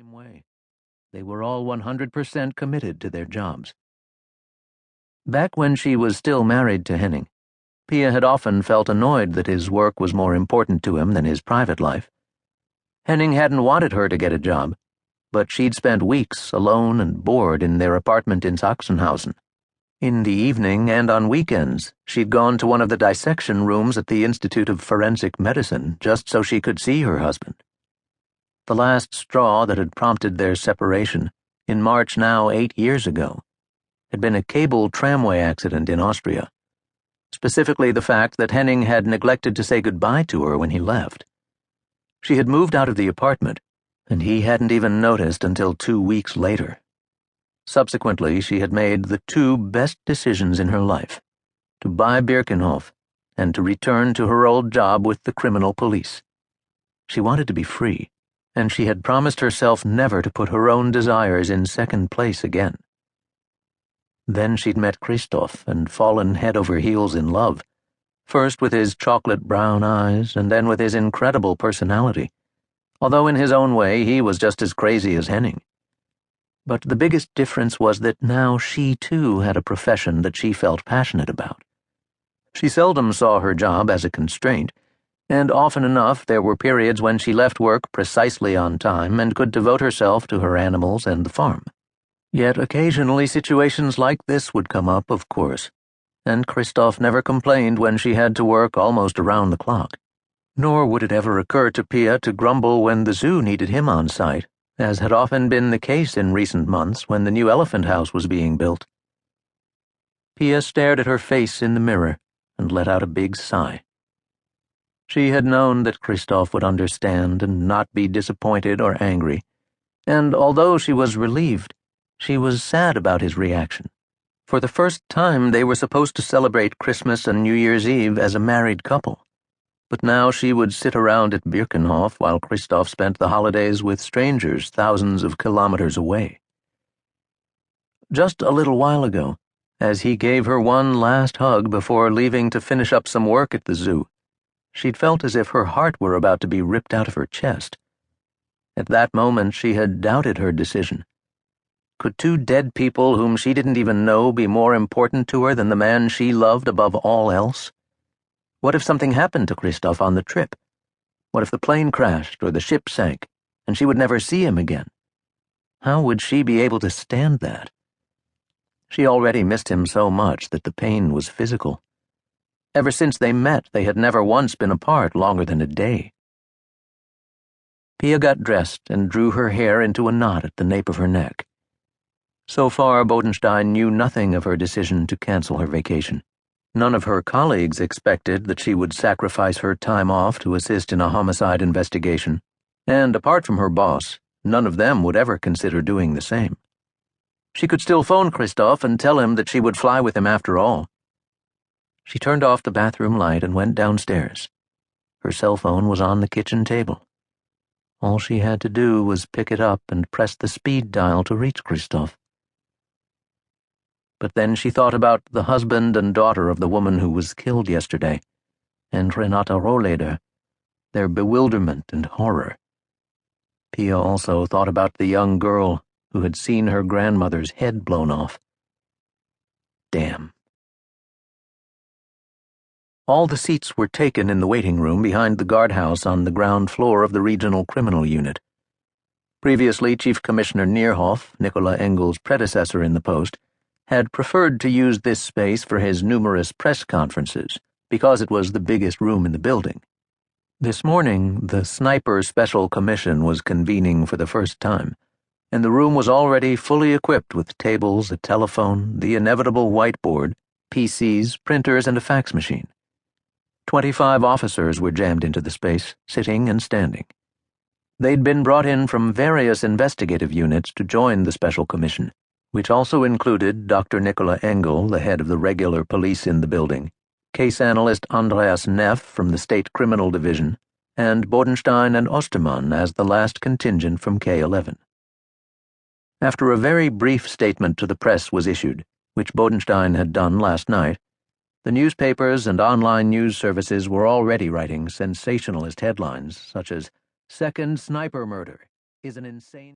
same way. They were all 100% committed to their jobs. Back when she was still married to Henning, Pia had often felt annoyed that his work was more important to him than his private life. Henning hadn't wanted her to get a job, but she'd spent weeks alone and bored in their apartment in Sachsenhausen. In the evening and on weekends, she'd gone to one of the dissection rooms at the Institute of Forensic Medicine just so she could see her husband. The last straw that had prompted their separation, in March now 8 years ago, had been a cable tramway accident in Austria. Specifically the fact that Henning had neglected to say goodbye to her when he left. She had moved out of the apartment, and he hadn't even noticed until 2 weeks later. Subsequently, she had made the two best decisions in her life: to buy Kirchhoff and to return to her old job with the criminal police. She wanted to be free, and she had promised herself never to put her own desires in second place again. Then she'd met Kirchhoff and fallen head over heels in love, first with his chocolate brown eyes and then with his incredible personality, although in his own way he was just as crazy as Henning. But the biggest difference was that now she too had a profession that she felt passionate about. She seldom saw her job as a constraint, and often enough there were periods when she left work precisely on time and could devote herself to her animals and the farm. Yet occasionally situations like this would come up, of course, and Kirchhoff never complained when she had to work almost around the clock. Nor would it ever occur to Pia to grumble when the zoo needed him on site, as had often been the case in recent months when the new elephant house was being built. Pia stared at her face in the mirror and let out a big sigh. She had known that Kirchhoff would understand and not be disappointed or angry, and although she was relieved, she was sad about his reaction. For the first time, they were supposed to celebrate Christmas and New Year's Eve as a married couple. But now she would sit around at Kirchhoff while Kirchhoff spent the holidays with strangers thousands of kilometers away. Just a little while ago, as he gave her one last hug before leaving to finish up some work at the zoo, she'd felt as if her heart were about to be ripped out of her chest. At that moment, she had doubted her decision. Could two dead people whom she didn't even know be more important to her than the man she loved above all else? What if something happened to Kirchhoff on the trip? What if the plane crashed or the ship sank, and she would never see him again? How would she be able to stand that? She already missed him so much that the pain was physical. Ever since they met, they had never once been apart longer than a day. Pia got dressed and drew her hair into a knot at the nape of her neck. So far, Bodenstein knew nothing of her decision to cancel her vacation. None of her colleagues expected that she would sacrifice her time off to assist in a homicide investigation, and apart from her boss, none of them would ever consider doing the same. She could still phone Kirchhoff and tell him that she would fly with him after all. She turned off the bathroom light and went downstairs. Her cell phone was on the kitchen table. All she had to do was pick it up and press the speed dial to reach Kirchhoff. But then she thought about the husband and daughter of the woman who was killed yesterday, and Renata Rohleder, their bewilderment and horror. Pia also thought about the young girl who had seen her grandmother's head blown off. Damn. All the seats were taken in the waiting room behind the guardhouse on the ground floor of the Regional Criminal Unit. Previously, Chief Commissioner Neuhaus, Nicola Engel's predecessor in the post, had preferred to use this space for his numerous press conferences because it was the biggest room in the building. This morning, the Sniper Special Commission was convening for the first time, and the room was already fully equipped with tables, a telephone, the inevitable whiteboard, PCs, printers, and a fax machine. 25 officers were jammed into the space, sitting and standing. They'd been brought in from various investigative units to join the Special Commission, which also included Dr. Nicola Engel, the head of the regular police in the building, case analyst Andreas Neff from the State Criminal Division, and Bodenstein and Ostermann as the last contingent from K-11. After a very brief statement to the press was issued, which Bodenstein had done last night, the newspapers and online news services were already writing sensationalist headlines such as "Second Sniper Murder is an insane..."